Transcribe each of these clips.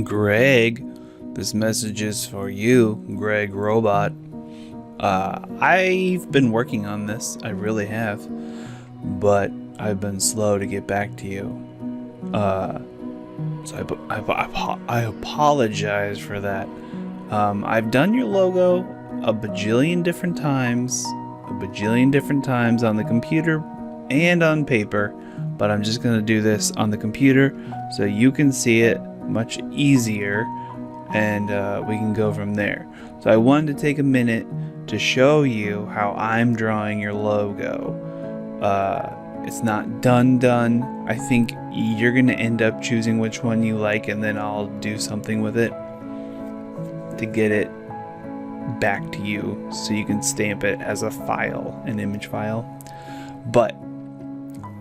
Greg, this message is for you, Greg Robot. I've been working on this, I really have, but I've been slow to get back to you. So I apologize for that. I've done your logo a bajillion different times on the computer and on paper, but I'm just gonna do this on the computer so you can see it much easier, and we can go from there. So I wanted to take a minute to show you how I'm drawing your logo. It's not done. I think you're gonna end up choosing which one you like, and then I'll do something with it to get it back to you so you can stamp it as a file, an image file. But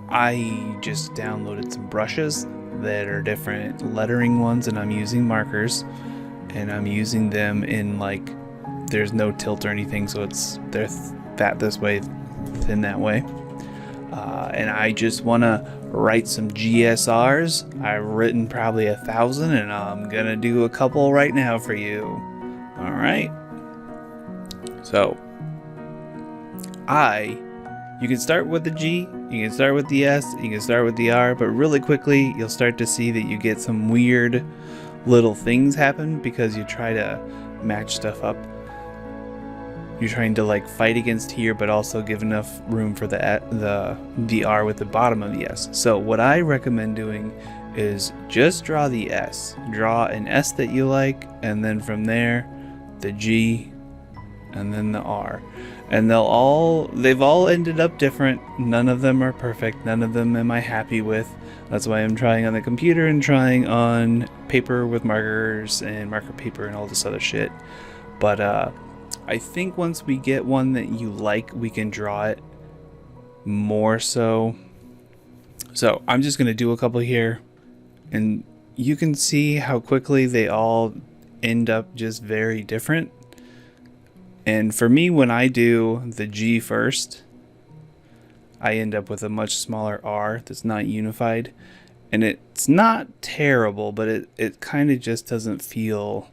I just downloaded some brushes that are different lettering ones, and I'm using markers, and I'm using them in, like, there's no tilt or anything, so they're fat this way, thin that way. And I just want to write some GSRs. I've written probably 1,000, and I'm gonna do a couple right now for you. All right. So you can start with the G, you can start with the S, you can start with the R, but really quickly you'll start to see that you get some weird little things happen because you try to match stuff up. You're trying to, like, fight against here, but also give enough room for the R with the bottom of the S. So what I recommend doing is just draw the S. Draw an S that you like, and then from there, the G, and then the R. And they've all ended up different. None of them are perfect. None of them am I happy with. That's why I'm trying on the computer and trying on paper with markers and marker paper and all this other shit. But I think once we get one that you like, we can draw it more so. So I'm just going to do a couple here, and you can see how quickly they all end up just very different. And for me, when I do the G first, I end up with a much smaller R that's not unified. And it's not terrible, but it kind of just doesn't feel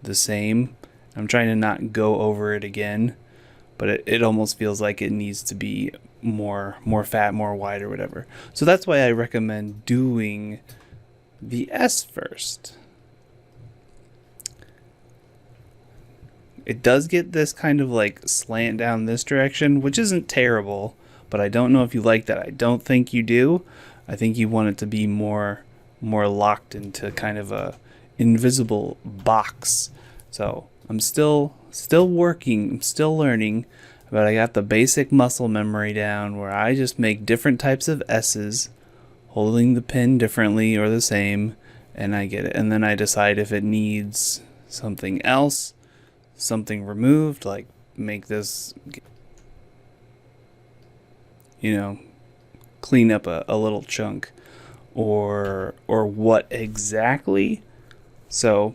the same. I'm trying to not go over it again, but it almost feels like it needs to be more fat, more wide, or whatever. So that's why I recommend doing the S first. It does get this kind of like slant down this direction, which isn't terrible, but I don't know if you like that. I don't think you do. I think you want it to be more locked into kind of a invisible box. So I'm still working, I'm still learning, but I got the basic muscle memory down where I just make different types of S's, holding the pen differently or the same, and I get it. And then I decide if it needs something else, something removed, like make this, clean up a little chunk, or what exactly. So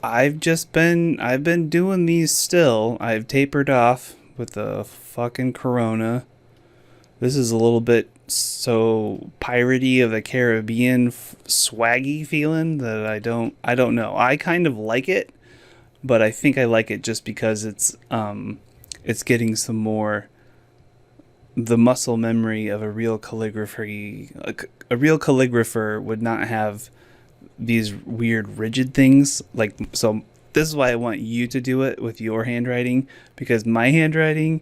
I've been doing these still. I've tapered off with the fucking Corona. This is a little bit so piratey of the Caribbean swaggy feeling that I don't know. I kind of like it, but I think I like it just because it's getting some more the muscle memory of a real calligraphy. A real calligrapher would not have these weird rigid things. Like, so this is why I want you to do it with your handwriting, because my handwriting,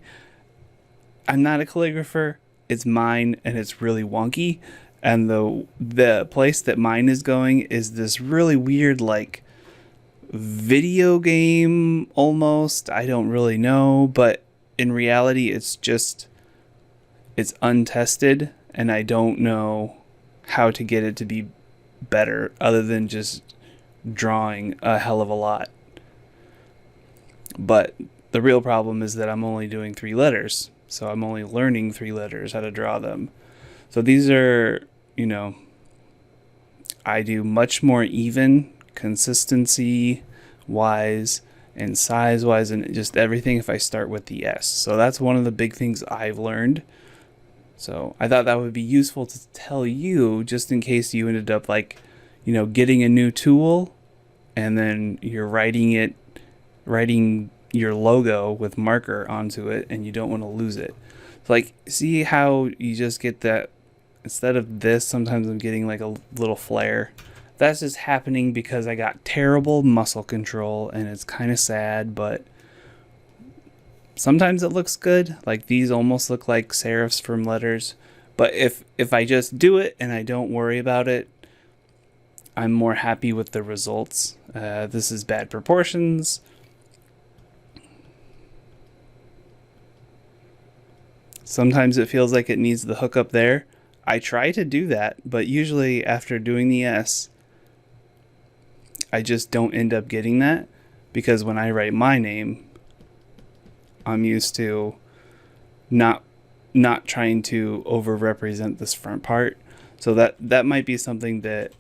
I'm not a calligrapher. It's mine, and it's really wonky. And the place that mine is going is this really weird, like, video game almost. I don't really know, but in reality it's untested, and I don't know how to get it to be better other than just drawing a hell of a lot. But the real problem is that I'm only doing 3 letters, so I'm only learning 3 letters, how to draw them. So these are, I do much more even consistency wise and size wise and just everything if I start with the S. So that's one of the big things I've learned. So I thought that would be useful to tell you, just in case you ended up, like, getting a new tool and then you're writing your logo with marker onto it, and you don't want to lose it. So like, see how you just get that, instead of this, sometimes I'm getting like a little flare. That's just happening because I got terrible muscle control, and it's kind of sad, but sometimes it looks good. Like these almost look like serifs from letters. But if I just do it and I don't worry about it, I'm more happy with the results. This is bad proportions. Sometimes it feels like it needs the hook up there. I try to do that, but usually after doing the S, I just don't end up getting that, because when I write my name, I'm used to not trying to over represent this front part. So that might be something that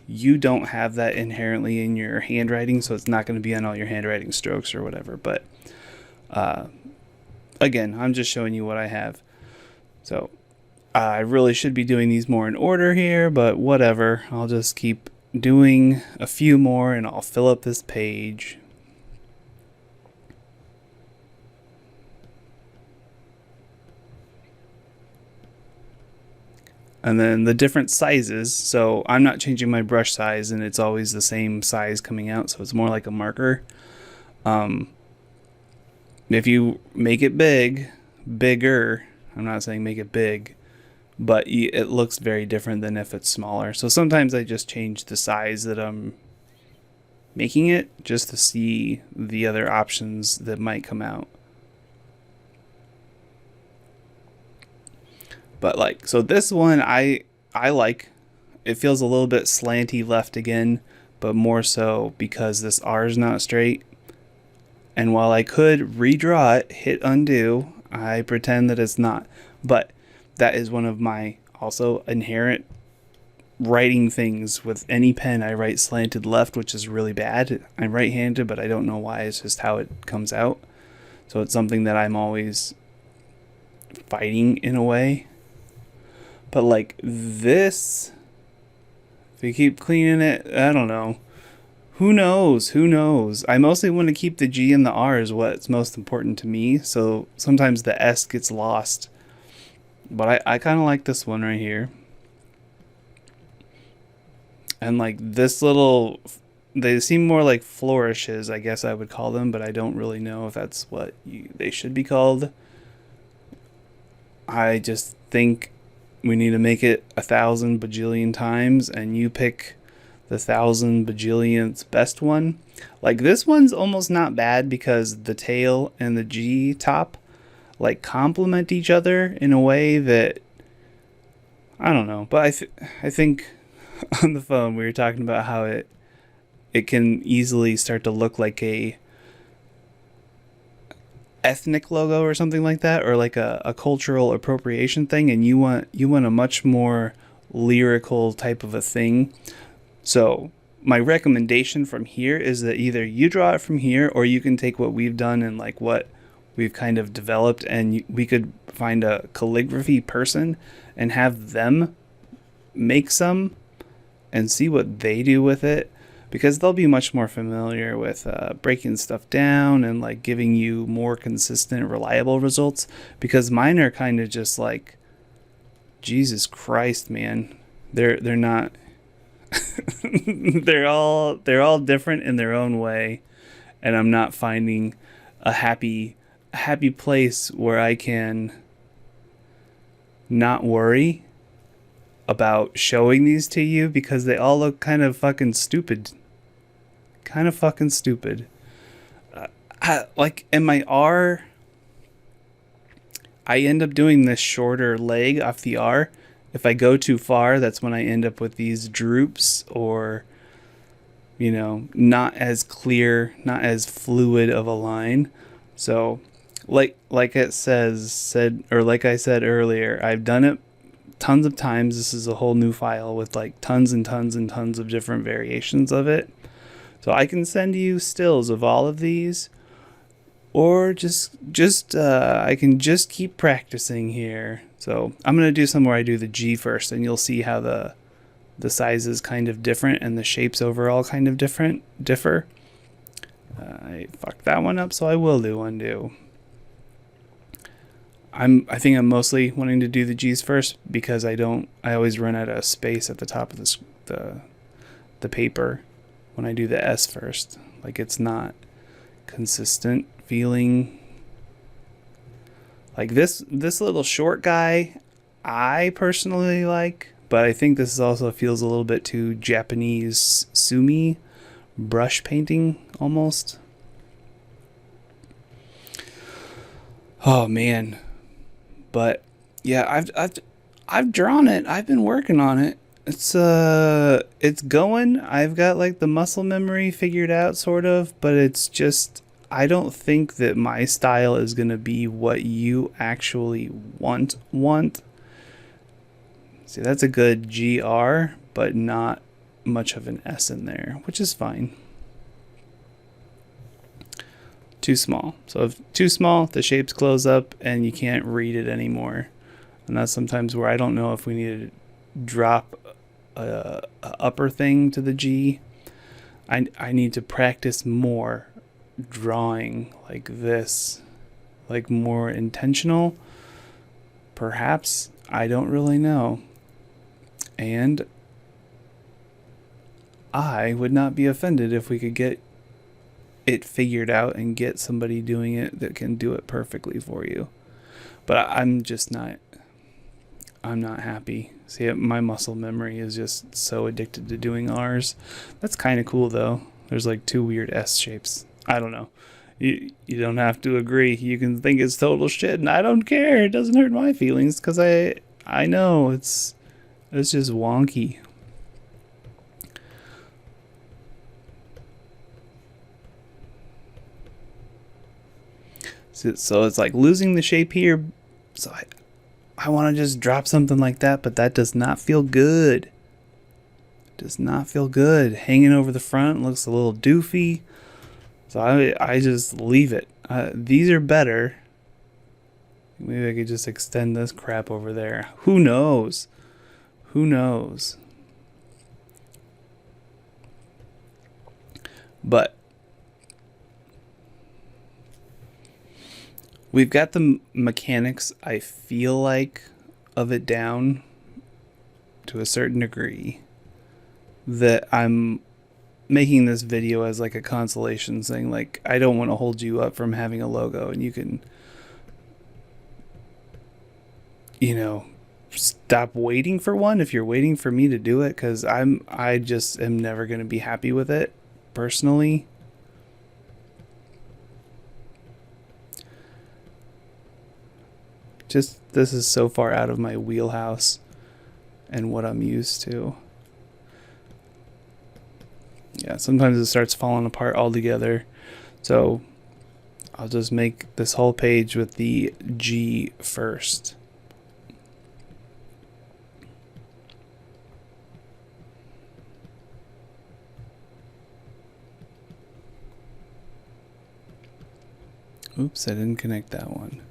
you don't have that inherently in your handwriting, so it's not going to be on all your handwriting strokes or whatever. But again, I'm just showing you what I have. So I really should be doing these more in order here, but whatever. I'll just keep doing a few more and I'll fill up this page. And then the different sizes. So I'm not changing my brush size, and it's always the same size coming out, so it's more like a marker. If you make it bigger, I'm not saying make it big, but it looks very different than if it's smaller. So sometimes I just change the size that I'm making it, just to see the other options that might come out. But like, so this one I like. It feels a little bit slanty left again, but more so because this R is not straight. And while I could redraw it, hit undo, I pretend that it's not. But that is one of my also inherent writing things. With any pen, I write slanted left, which is really bad. I'm right-handed, but I don't know why. It's just how it comes out. So it's something that I'm always fighting in a way. But like this, if you keep cleaning it, I don't know. Who knows? Who knows? I mostly want to keep the G and the R is what's most important to me. So sometimes the S gets lost. But I kind of like this one right here. And like this little, they seem more like flourishes, I guess I would call them, but I don't really know if that's what they should be called. I just think we need to make it 1,000 bajillion times, and you pick the 1,000 bajillionth best one. Like this one's almost not bad because the tail and the G top like complement each other in a way that, I don't know. But I think on the phone we were talking about how it can easily start to look like a ethnic logo or something like that, or like a cultural appropriation thing, and you want a much more lyrical type of a thing. So my recommendation from here is that either you draw it from here, or you can take what we've done and like what we've kind of developed, and we could find a calligraphy person and have them make some and see what they do with it, because they'll be much more familiar with breaking stuff down and like giving you more consistent, reliable results. Because mine are kind of just like, Jesus Christ, man, they're not. they're all different in their own way, and I'm not finding a happy place where I can not worry about showing these to you, because they all look kind of fucking stupid. Like in my R, I end up doing this shorter leg off the R. If I go too far, that's when I end up with these droops, or, you know, not as clear, not as fluid of a line. So like I said earlier, I've done it tons of times. This is a whole new file with like tons and tons and tons of different variations of it. So I can send you stills of all of these, or I can just keep practicing here. So I'm going to do some where I do the G first, and you'll see how the the size is kind of different and the shapes overall kind of differ. I fucked that one up, so I will do undo. I think I'm mostly wanting to do the G's first because I always run out of space at the top of the paper when I do the S first. Like, it's not consistent feeling. Like this little short guy I personally like, but I think this also feels a little bit too Japanese sumi brush painting almost. Oh man. But yeah, I've drawn it. I've been working on it. It's going. I've got like the muscle memory figured out sort of, but it's just I don't think that my style is going to be what you actually want. See, that's a good GR, but not much of an S in there, which is fine. Too small. So if too small, the shapes close up and you can't read it anymore. And that's sometimes where I don't know if we need to drop a upper thing to the G. I need to practice more drawing like this, like more intentional. Perhaps, I don't really know. And I would not be offended if we could get it figured out and get somebody doing it that can do it perfectly for you. But I'm not happy. See, my muscle memory is just so addicted to doing R's. That's kind of cool though. There's like 2 weird S shapes. I don't know. You don't have to agree. You can think it's total shit and I don't care. It doesn't hurt my feelings because I know it's just wonky. So it's like losing the shape here. So I want to just drop something like that, but that does not feel good. It does not feel good. Hanging over the front looks a little doofy. So I just leave it. These are better. Maybe I could just extend this crap over there. Who knows? Who knows? But we've got the mechanics, I feel like, of it down to a certain degree, that I'm making this video as like a consolation thing. Like, I don't want to hold you up from having a logo, and you can, stop waiting for one if you're waiting for me to do it, because I just am never going to be happy with it personally. Just, this is so far out of my wheelhouse and what I'm used to. Yeah, sometimes it starts falling apart altogether. So I'll just make this whole page with the G first. Oops, I didn't connect that one.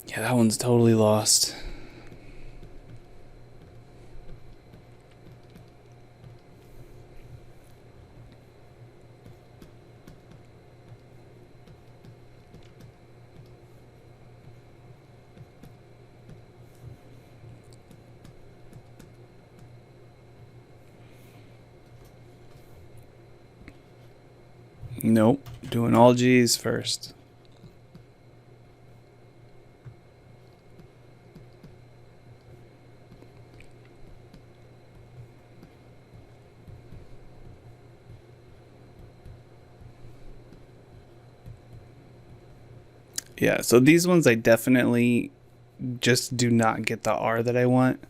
Yeah, that one's totally lost. Nope, doing all G's first. Yeah, so these ones I definitely just do not get the R that I want.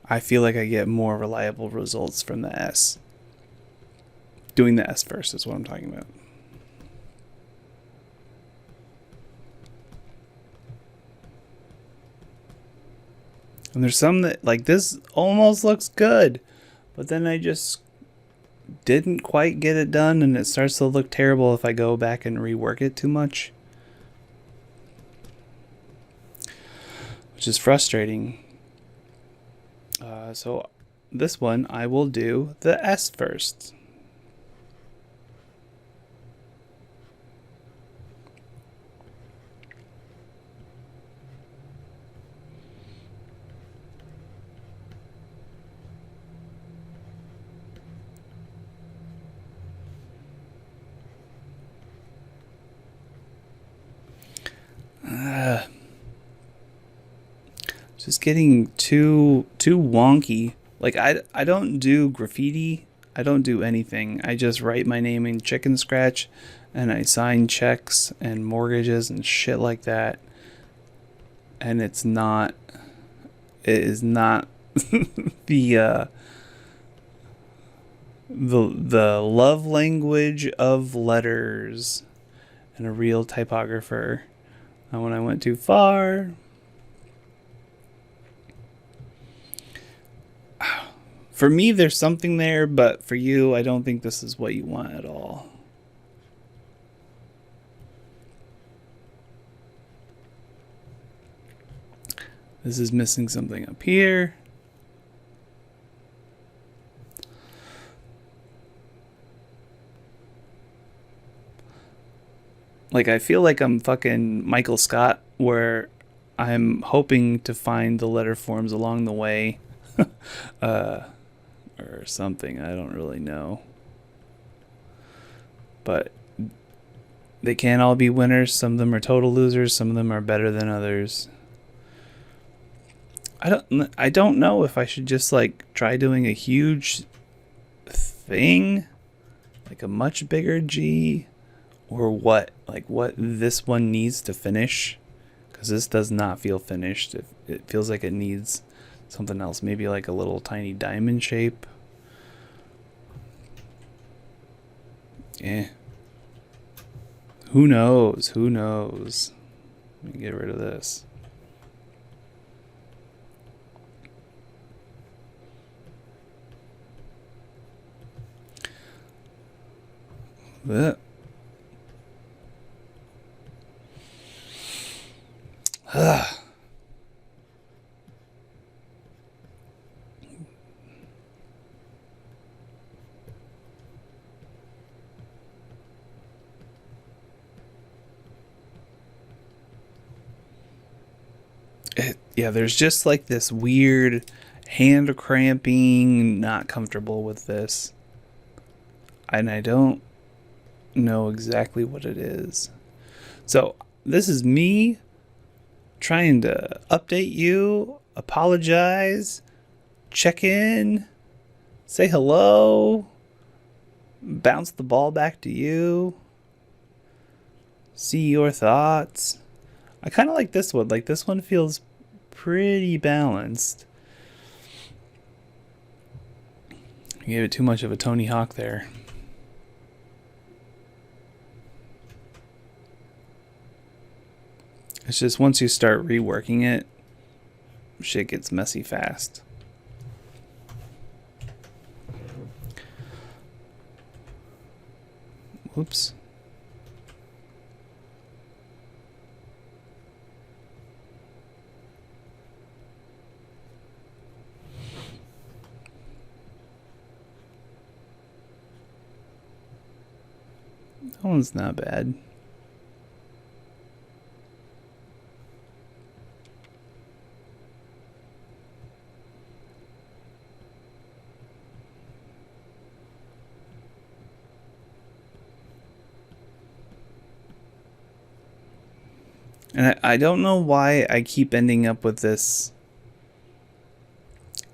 I feel like I get more reliable results from the S. Doing the S first is what I'm talking about. And there's some that, like, this almost looks good, but then I just didn't quite get it done, and it starts to look terrible if I go back and rework it too much. Which is frustrating. So this one I will do the S first. Just getting too wonky. Like I don't do graffiti. I don't do anything. I just write my name in chicken scratch and I sign checks and mortgages and shit like that. And it is not the the love language of letters and a real typographer. And when I went too far, for me, there's something there, but for you, I don't think this is what you want at all. This is missing something up here. Like, I feel like I'm fucking Michael Scott, where I'm hoping to find the letter forms along the way. Or something. I don't really know. But they can't all be winners. Some of them are total losers. Some of them are better than others. I don't know if I should just like try doing a huge thing, like a much bigger G, or what? Like what this one needs to finish, because this does not feel finished. It feels like it needs something else, maybe like a little tiny diamond shape. Eh. Who knows? Who knows? Let me get rid of this. But yeah, there's just like this weird hand cramping, not comfortable with this. And I don't know exactly what it is. So this is me trying to update you, apologize, check in, say hello, bounce the ball back to you, see your thoughts. I kind of like this one. Like, this one feels pretty balanced. I gave it too much of a Tony Hawk there. It's just once you start reworking it, shit gets messy fast. Whoops. That one's not bad. And I don't know why I keep ending up with this,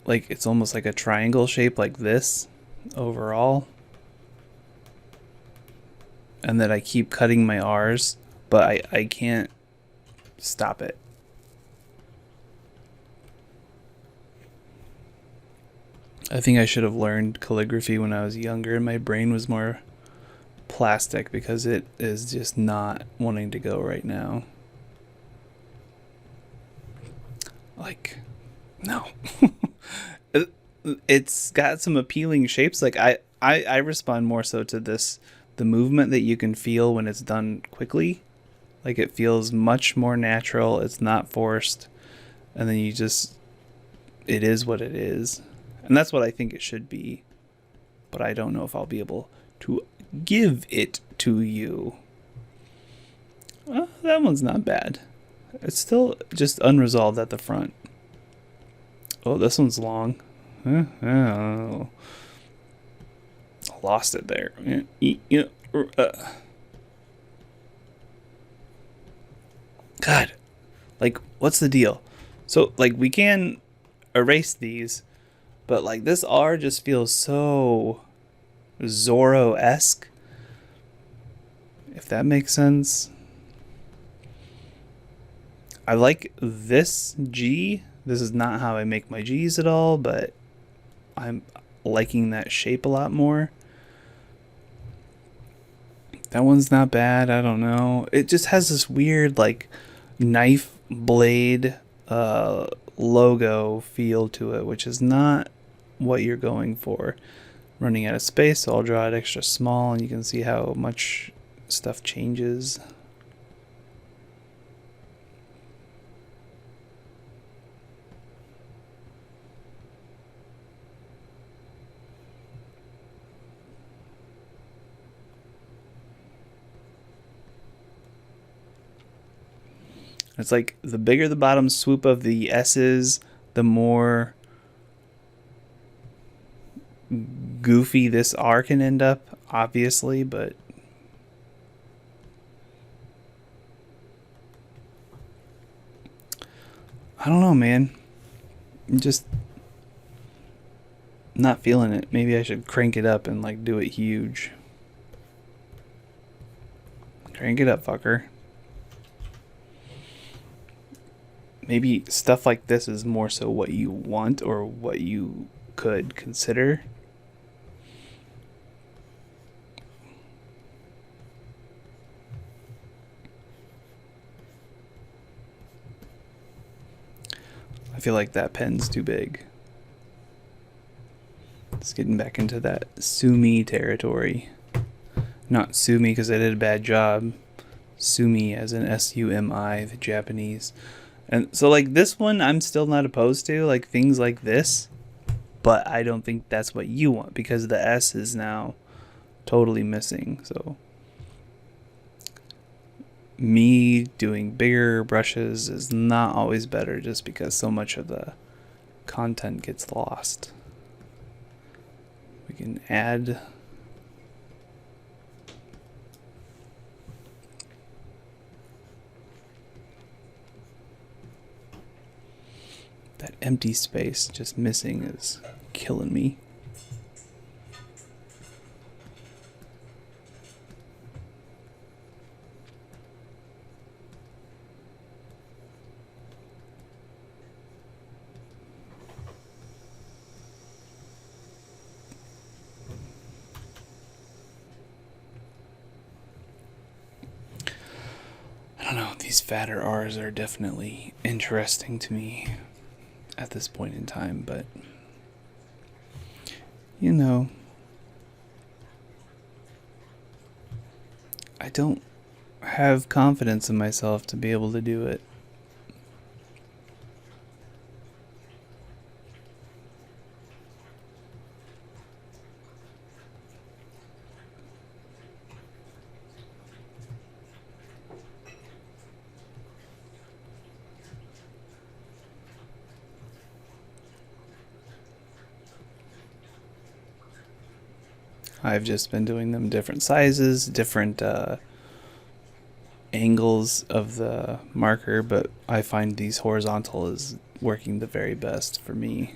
like, it's almost like a triangle shape like this overall. And that I keep cutting my R's, but I can't stop it. I think I should have learned calligraphy when I was younger and my brain was more plastic, because it is just not wanting to go right now. Like, no. It's got some appealing shapes. Like, I respond more so to this, the movement that you can feel when it's done quickly. Like, it feels much more natural. It's not forced. And then you just, it is what it is. And that's what I think it should be. But I don't know if I'll be able to give it to you. Oh, that one's not bad. It's still just unresolved at the front. Oh, this one's long. Oh. Lost it there. God. Like, what's the deal? So, like, we can erase these, but, like, this R just feels so Zorro-esque. If that makes sense. I like this G. This is not how I make my G's at all, but I'm liking that shape a lot more. That one's not bad. I don't know. It just has this weird, like, knife blade logo feel to it, which is not what you're going for. Running out of space, so I'll draw it extra small, and you can see how much stuff changes. It's like the bigger the bottom swoop of the S's, the more goofy this R can end up, obviously, but I don't know, man. I'm just not feeling it. Maybe I should crank it up and like do it huge. Crank it up, fucker. Maybe stuff like this is more so what you want or what you could consider. I feel like that pen's too big. It's getting back into that sue me territory. Not sue me because I did a bad job. Sue me as in S-U-M-I, the Japanese. And so, like, this one I'm still not opposed to, like, things like this. But I don't think that's what you want because the S is now totally missing. So, me doing bigger brushes is not always better just because so much of the content gets lost. We can add that empty space just missing is killing me. I don't know, these fatter R's are definitely interesting to me at this point in time, but you know, I don't have confidence in myself to be able to do it. I've just been doing them different sizes, different angles of the marker, but I find these horizontal is working the very best for me.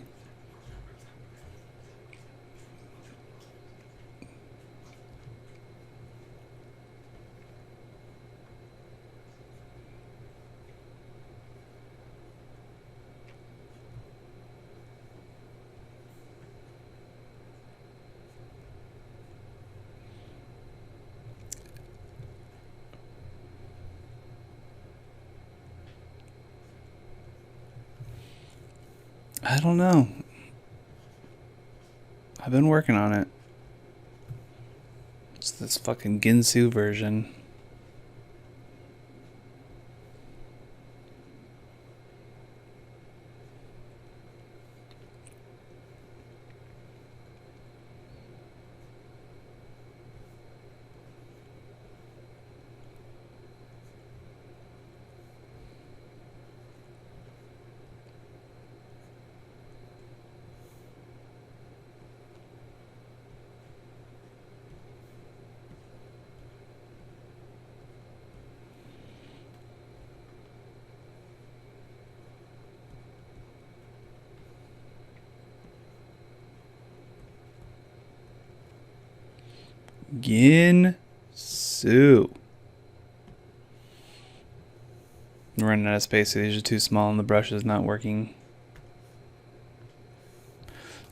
I don't know. I've been working on it. It's this fucking Ginsu version. Ginsu. I'm running out of space, so these are too small and the brush is not working.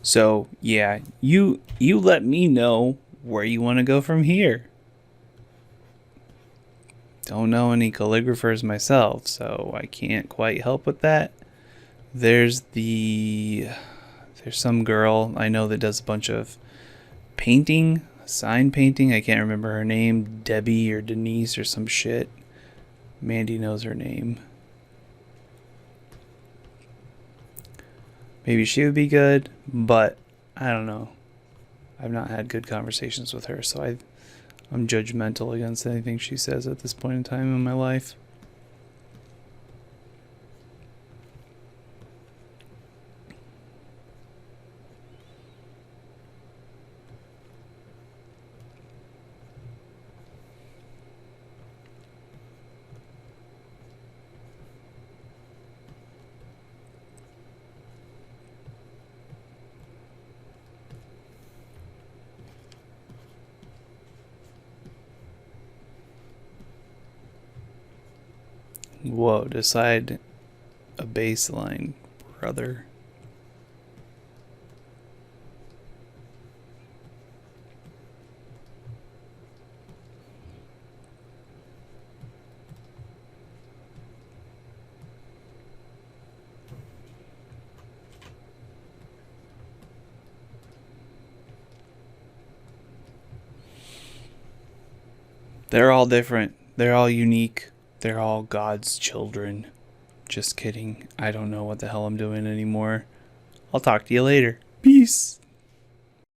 So yeah, you let me know where you want to go from here. Don't know any calligraphers myself, so I can't quite help with that. There's some girl I know that does a bunch of painting, sign painting. I can't remember her name, Debbie or Denise or some shit. Mandy knows her name. Maybe she would be good, but I don't know. I've not had good conversations with her, so I'm judgmental against anything she says at this point in time in my life. Whoa, decide a baseline, brother. They're all different. They're all unique. They're all God's children. Just kidding. I don't know what the hell I'm doing anymore. I'll talk to you later. Peace.